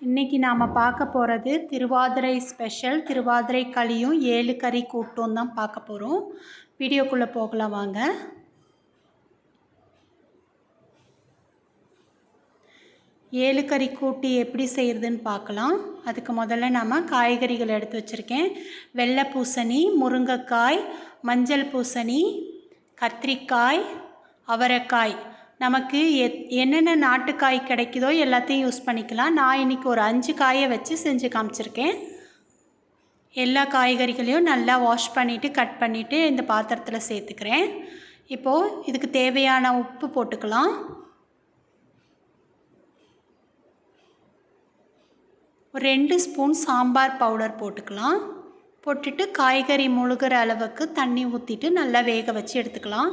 இன்றைக்கி நாம் பார்க்க போகிறது திருவாதிரை ஸ்பெஷல். திருவாதிரை களியும் 7 கறி கூட்டும் தான் பார்க்க போகிறோம். வீடியோக்குள்ளே போகலாம் வாங்க. ஏழு கறி கூட்டி எப்படி செய்கிறதுன்னு பார்க்கலாம். அதுக்கு முதல்ல நாம் காய்கறிகள் எடுத்து வச்சுருக்கேன். வெள்ளை பூசணி, முருங்கைக்காய், மஞ்சள் பூசணி, கத்திரிக்காய், அவரைக்காய். நமக்கு என்னென்ன நாட்டுக்காய் கிடைக்குதோ எல்லாத்தையும் யூஸ் பண்ணிக்கலாம். நான் இன்றைக்கி ஒரு 5 காயை வச்சு செஞ்சு காமிச்சிருக்கேன். எல்லா காய்கறிகளையும் நல்லா வாஷ் பண்ணிவிட்டு கட் பண்ணிவிட்டு இந்த பாத்திரத்தில் சேர்த்துக்கிறேன். இப்போது இதுக்கு தேவையான உப்பு போட்டுக்கலாம். ஒரு 2 ஸ்பூன் சாம்பார் பவுடர் போட்டுக்கலாம். போட்டுட்டு காய்கறி முழுகிற அளவுக்கு தண்ணி ஊற்றிட்டு நல்லா வேக வச்சு எடுத்துக்கலாம்.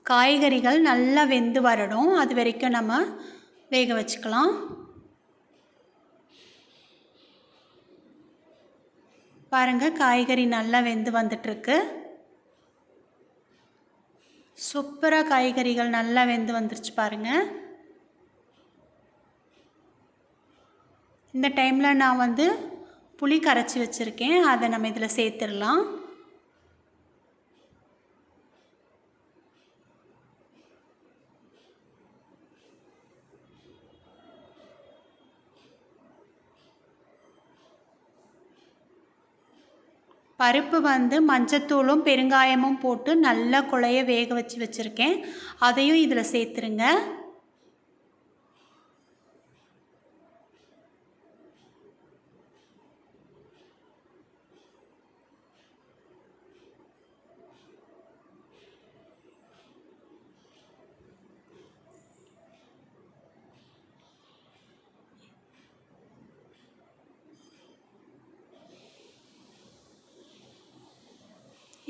காய்கறிகள் நல்லா வெந்து வரணும், அது வரைக்கும் நம்ம வேக வச்சுக்கலாம். பாருங்கள், காய்கறி நல்லா வெந்து வந்துட்டுருக்கு. சூப்பராக காய்கறிகள் நல்லா வெந்து வந்துருச்சு பாருங்கள். இந்த டைமில் நான் புளி கரைச்சி வச்சுருக்கேன், அதை நம்ம இதில் சேர்த்துடலாம். பருப்பு மஞ்சத்தூளும் பெருங்காயமும் போட்டு நல்லா குழைய வேக வச்சு வச்சுருக்கேன், அதையும் இதில் சேர்த்துருங்க.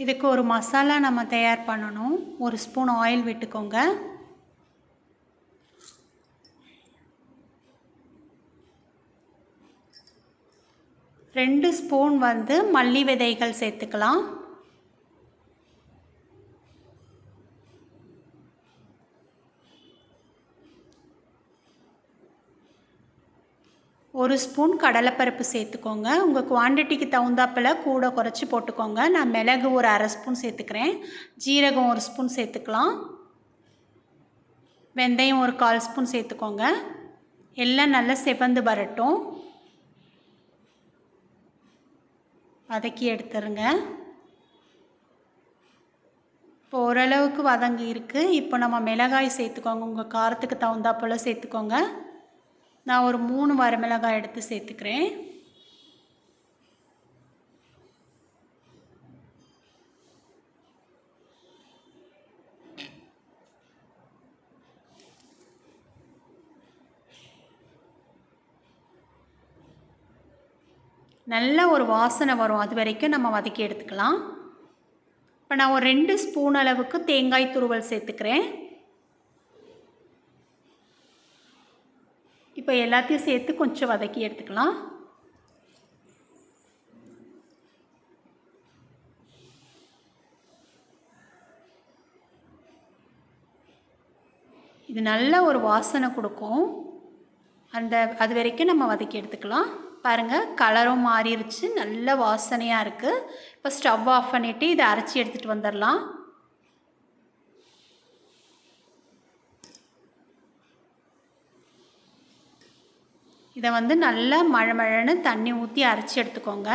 இதுக்கு ஒரு மசாலா நம்ம தயார் பண்ணணும். 1 ஸ்பூன் ஆயில் விட்டுக்கோங்க. ரெண்டு ஸ்பூன் மல்லி விதைகள் சேர்த்துக்கலாம். ஒரு ஸ்பூன் கடலைப்பருப்பு சேர்த்துக்கோங்க. உங்கள் குவான்டிட்டிக்கு தகுந்தாப்பில் கூட குறைச்சி போட்டுக்கோங்க. நான் மிளகு ஒரு 1/2 ஸ்பூன் சேர்த்துக்கிறேன். ஜீரகம் 1 ஸ்பூன் சேர்த்துக்கலாம். வெந்தயம் ஒரு 1/4 ஸ்பூன் சேர்த்துக்கோங்க. எல்லாம் நல்லா செவந்து வரட்டும், வதக்கி எடுத்துருங்க. இப்போ ஓரளவுக்கு வதங்கி இருக்குது. இப்போ நம்ம மிளகாய் சேர்த்துக்கோங்க, உங்கள் காரத்துக்கு தகுந்தாப்பில் சேர்த்துக்கோங்க. நான் ஒரு 3 வரமிளகாய் எடுத்து சேர்த்துக்கிறேன். நல்ல ஒரு வாசனை வரும், அது வரைக்கும் நம்ம வதக்கி எடுத்துக்கலாம். இப்போ நான் ஒரு 2 ஸ்பூன் அளவுக்கு தேங்காய் துருவல் சேர்த்துக்கிறேன். இப்போ எல்லாத்தையும் சேர்த்து கொஞ்சம் வதக்கி எடுத்துக்கலாம். இது நல்ல ஒரு வாசனை கொடுக்கும், அது வரைக்கும் நம்ம வதக்கி எடுத்துக்கலாம். பாருங்கள், கலரும் மாறிடுச்சு, நல்ல வாசனையாக இருக்குது. இப்போ ஸ்டவ் ஆஃப் பண்ணிவிட்டு இதை அரைச்சி எடுத்துகிட்டு வந்துடலாம். இதை நல்லா மழமழன்னு தண்ணி ஊற்றி அரைச்சி எடுத்துக்கோங்க.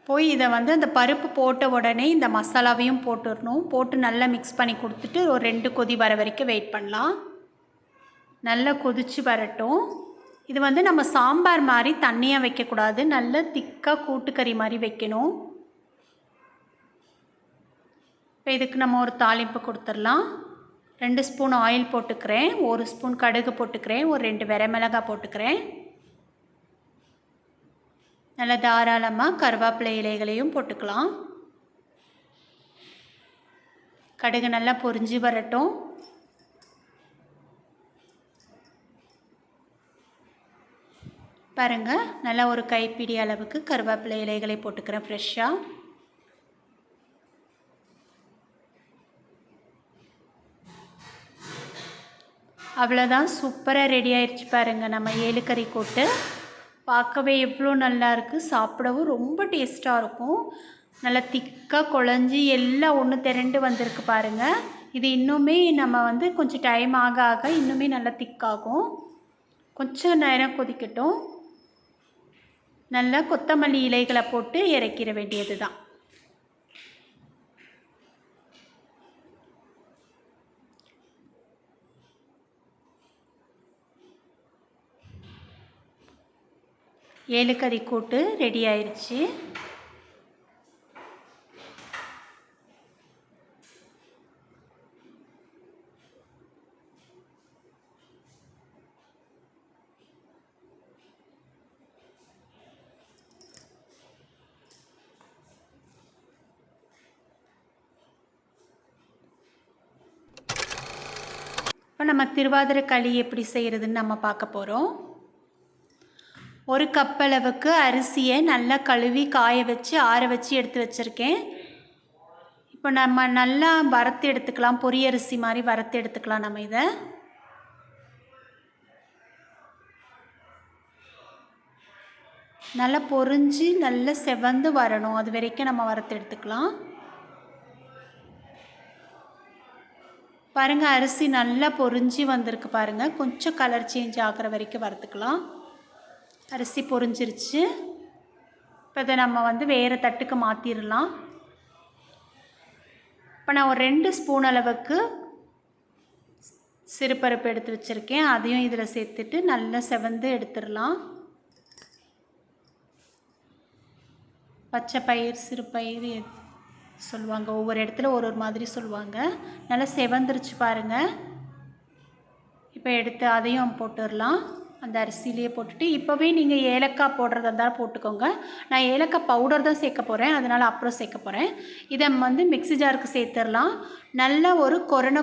போய் இதை அந்த பருப்பு போட்ட உடனே இந்த மசாலாவையும் போட்டுடணும். போட்டு நல்லா மிக்ஸ் பண்ணி கொடுத்துட்டு ஒரு 2 கொதி வர வரைக்கும் வெயிட் பண்ணலாம். நல்லா கொதித்து வரட்டும். இது நம்ம சாம்பார் மாதிரி தண்ணியாக வைக்கக்கூடாது, நல்ல திக்காக கூட்டுக்கறி மாதிரி வைக்கணும். இப்போ இதுக்கு நம்ம ஒரு தாளிப்பு கொடுத்துடலாம். 2 ஸ்பூன் ஆயில் போட்டுக்கிறேன், 1 ஸ்பூன் கடுகு போட்டுக்கிறேன், ஒரு 2 வரமிளகாய் போட்டுக்கிறேன். நல்லா தாராளமாக கருவேப்பிலை இலைகளையும் போட்டுக்கலாம். கடுகு நல்லா பொரிஞ்சு வரட்டும். பாருங்கள், நல்லா ஒரு கைப்பிடி அளவுக்கு கருவேப்பிலை இலைகளை போட்டுக்கிறேன் ஃப்ரெஷ்ஷாக. அவ்வளோதான், சூப்பராக ரெடி ஆயிடுச்சு பாருங்கள் நம்ம ஏலுக்கறி கூட்டு. பார்க்கவே எவ்வளோ நல்லா இருக்குது, சாப்பிடவும் ரொம்ப டேஸ்ட்டாக இருக்கும். நல்லா திக்காக குழஞ்சி எல்லாம் ஒன்று திரண்டு வந்திருக்கு பாருங்கள். இது இன்னுமே நம்ம வந்து கொஞ்சம் டைம் ஆக ஆக இன்னுமே நல்லா திக்காகும். கொஞ்சம் நேரம் கொதிக்கட்டும். நல்லா கொத்தமல்லி இலைகளை போட்டு இறக்கிற வேண்டியது தான். ஏலுக்கறி கூட்டு ரெடி ஆயிடுச்சு. இப்போ நம்ம திருவாதிரை களி எப்படி செய்கிறதுன்னு நம்ம பார்க்க போகிறோம். ஒரு கப் அளவுக்கு அரிசியை நல்லா கழுவி காய வச்சு ஆற வச்சு எடுத்து வச்சுருக்கேன். இப்போ நம்ம நல்லா வறுத்து எடுத்துக்கலாம், பொரியரிசி மாதிரி வறுத்து எடுத்துக்கலாம். நம்ம இதை நல்லா பொரிஞ்சு நல்லா செவந்து வரணும், அது வரைக்கும் நம்ம வறுத்து எடுத்துக்கலாம். பாருங்கள், அரிசி நல்லா பொரிஞ்சு வந்திருக்கு பாருங்கள். கொஞ்சம் கலர் சேஞ்ச் ஆகிற வரைக்கும் வறுத்துக்கலாம். அரிசி பொரிஞ்சிருச்சு. இப்போ இதை நம்ம வந்து வேறு தட்டுக்கு மாற்றிடலாம். இப்போ நான் ஒரு 2 ஸ்பூன் அளவுக்கு சிறுபருப்பு எடுத்து வச்சுருக்கேன், அதையும் இதில் சேர்த்துட்டு நல்லா செவந்து எடுத்துடலாம். பச்சை பயிர் சிறுபயிர் சொல்லுவாங்க, ஒவ்வொரு இடத்துல ஒரு ஒரு மாதிரி சொல்லுவாங்க. நல்லா செவந்துருச்சு பாருங்கள். இப்போ எடுத்து அதையும் போட்டுடலாம், அந்த அரிசியிலே போட்டுட்டு. இப்போவே நீங்கள் ஏலக்காய் போடுறதா இருந்தால் போட்டுக்கோங்க. நான் ஏலக்காய் பவுடர் தான் சேர்க்க போகிறேன், அதனால் அப்புறம் சேர்க்க போகிறேன். இதை வந்து மிக்ஸி ஜாருக்கு சேர்த்துடலாம். நல்ல ஒரு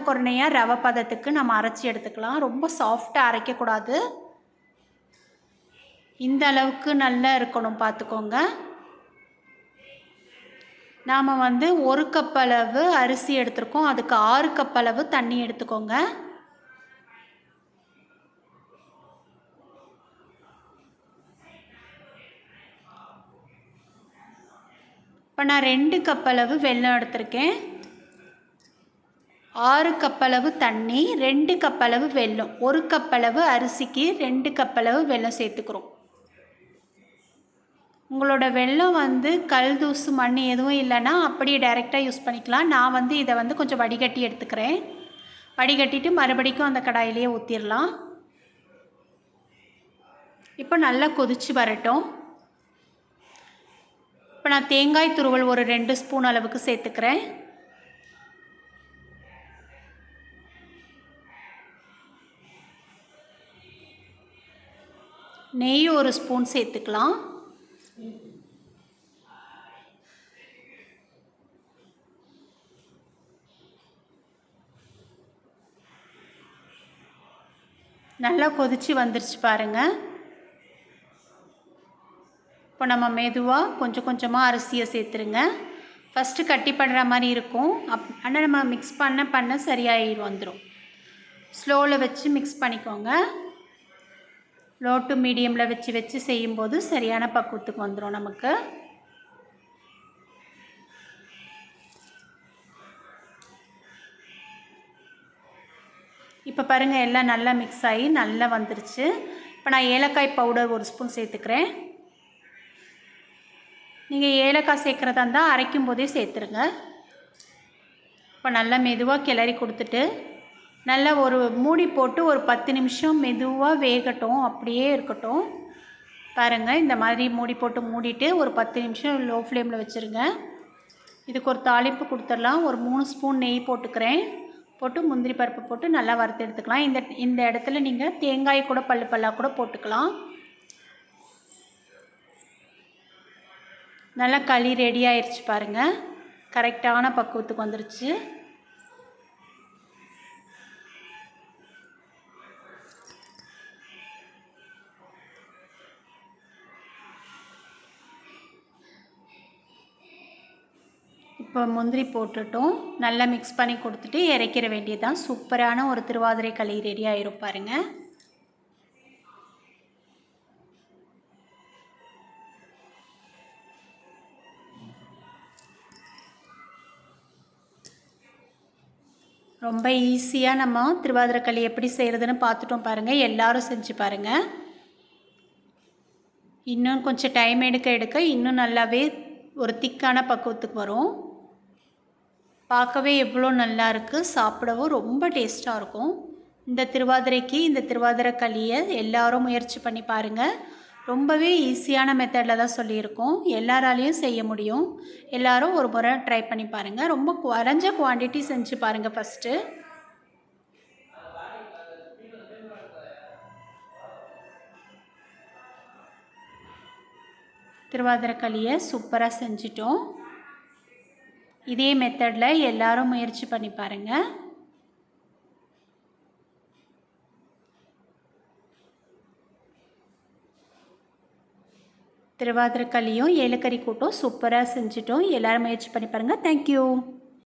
கொரணையாக ரவை பதத்துக்கு நம்ம அரைச்சி எடுத்துக்கலாம். ரொம்ப சாஃப்டாக அரைக்கக்கூடாது, இந்த அளவுக்கு நல்லா இருக்கணும் பார்த்துக்கோங்க. நாம் வந்து 1 கப் அளவு அரிசி எடுத்துருக்கோம், அதுக்கு 6 கப் அளவு தண்ணி எடுத்துக்கோங்க. இப்போ நான் 2 கப் அளவு வெல்லம் எடுத்திருக்கேன். 6 கப் அளவு தண்ணி, 2 கப் அளவு வெல்லம். 1 கப் அளவு அரிசிக்கு 2 கப் அளவு வெல்லம் சேர்த்துக்கிறோம். உங்களோட வெல்லம் வந்து கல் தூசு மண் எதுவும் இல்லைன்னா அப்படியே டைரெக்டாக யூஸ் பண்ணிக்கலாம். நான் வந்து இதை வந்து கொஞ்சம் வடிகட்டி எடுத்துக்கிறேன். வடிகட்டிட்டு மறுபடிக்கும் அந்த கடாயிலேயே ஊற்றிடலாம். இப்போ நல்லா கொதித்து வரட்டும். இப்போ நான் தேங்காய் துருவல் ஒரு 2 ஸ்பூன் அளவுக்கு சேர்த்துக்கிறேன். நெய் ஒரு ஸ்பூன் சேர்த்துக்கலாம். நல்லா கொதித்து வந்துருச்சு பாருங்கள். இப்போ நம்ம மெதுவாக கொஞ்சம் கொஞ்சமாக அரிசியை சேர்த்துருங்க. ஃபஸ்ட்டு கட்டி படுற மாதிரி இருக்கும், ஆனால் நம்ம மிக்ஸ் பண்ண சரியாகி வந்துடும். ஸ்லோவில் வச்சு மிக்ஸ் பண்ணிக்கோங்க. லோ டு மீடியமில் வச்சு செய்யும்போது சரியான பக்குவத்துக்கு வந்துடும் நமக்கு. இப்போ பாருங்கள், எல்லாம் நல்லா மிக்ஸ் ஆகி நல்லா வந்துருச்சு. இப்போ நான் ஏலக்காய் பவுடர் 1 ஸ்பூன் சேர்த்துக்கிறேன். நீங்கள் ஏலக்காய் சேர்க்குறதா இருந்தால் அரைக்கும் போதே சேர்த்துருங்க. இப்போ நல்லா மெதுவாக கிளறி கொடுத்துட்டு நல்லா ஒரு மூடி போட்டு ஒரு 10 நிமிஷம் மெதுவாக வேகட்டும், அப்படியே இருக்கட்டும். பாருங்கள், இந்த மாதிரி மூடி போட்டு மூடிட்டு ஒரு 10 நிமிஷம் லோ ஃப்ளேமில் வச்சுருங்க. இதுக்கு ஒரு தாளிப்பு கொடுத்துடலாம். ஒரு 3 ஸ்பூன் நெய் போட்டுக்கிறேன். போட்டு முந்திரி பருப்பு போட்டு நல்லா வறுத்து எடுத்துக்கலாம். இந்த இடத்துல நீங்கள் தேங்காய் கூட பல்லாக கூட போட்டுக்கலாம். நல்லா களி ரெடி ஆயிடுச்சு பாருங்கள். கரெக்டான பக்குவத்துக்கு வந்துருச்சு. இப்போ முந்திரி போட்டுட்டோம். நல்லா மிக்ஸ் பண்ணி கொடுத்துட்டு இறக்கிற வேண்டியதுதான். சூப்பரான ஒரு திருவாதிரை களி ரெடி ஆயிரும் பாருங்கள். ரொம்ப ஈஸியாக நம்ம திருவாதிரை களி எப்படி செய்கிறதுன்னு பார்த்துட்டோம் பாருங்கள். எல்லோரும் செஞ்சு பாருங்கள். இன்னும் கொஞ்சம் டைம் எடுக்க இன்னும் நல்லாவே ஒரு திக்கான பக்குவத்துக்கு வரும். பார்க்கவே எவ்வளோ நல்லா இருக்குது, சாப்பிடவும் ரொம்ப டேஸ்ட்டாக இருக்கும். இந்த திருவாதிரைக்கு இந்த திருவாதிரை களியை எல்லோரும் முயற்சி பண்ணி பாருங்கள். ரொம்பவே ஈஸியான மெத்தடில் தான் சொல்லியிருக்கோம். எல்லாராலையும் செய்ய முடியும். எல்லோரும் ஒரு முறை ட்ரை பண்ணி பாருங்கள். ரொம்ப குறைஞ்ச குவான்டிட்டி செஞ்சு பாருங்கள் ஃபஸ்ட்டு. திருவாதிரை களியை சூப்பராக செஞ்சிட்டோம். இதே மெத்தடில் எல்லோரும் முயற்சி பண்ணி பாருங்கள். திருவாதிரை களியும் ஏலக்கறி கூட்டும் சூப்பராக செஞ்சிட்டோம். எல்லோரும் முயற்சி பண்ணி பாருங்கள். தேங்க்யூ.